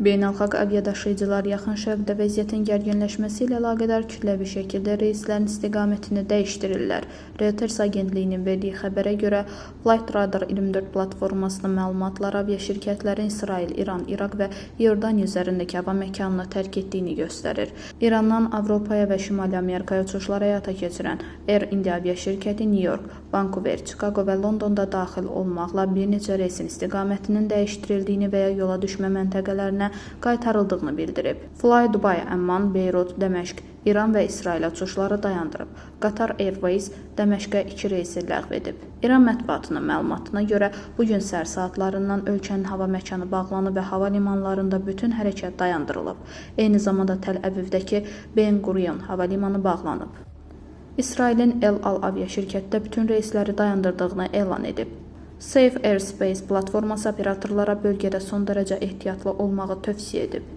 Beynəlxalq aviadaşıyıcılar yaxın şərqdə vəziyyətin gərginləşməsi ilə əlaqədar kütləvi şəkildə reyslərin istiqamətini dəyişdirirlər. Reuters agentliyinin verdiyi xəbərə görə, Flightradar 24 platformasının məlumatları aviaşirkətlərin İsrail, İran, İraq və İordaniya üzərindəki hava məkanını tərk etdiyini göstərir. İrandan Avropaya və Şimali Amerikaya uçuşlar həyata keçirən Air India aviaşirkəti New York, Vancouver, Chicago və Londonda daxil olmaqla bir neçə reysin istiqamətinin dəyişdirildiyini və ya yola düşmə məntəqələrinə qaytarıldığını bildirib. Fly Dubai, Əmman, Beyrut, Dəməşq, İran və İsrailə uçuşları dayandırıb. Qatar Airways Dəməşqə 2 reysi ləğv edib. İran mətbuatının məlumatına görə bu gün səhər saatlarından ölkənin hava məkanı bağlanıb və hava limanlarında bütün hərəkət dayandırılıb. Eyni zamanda Təl-Əvivdəki Ben Gurion hava limanı bağlanıb. İsrailin El Al aviaşirkətdə bütün reysləri dayandırdığını elan edib. Safe Airspace platforması operatorlara bölgədə son dərəcə ehtiyatlı olmağı tövsiyə edib.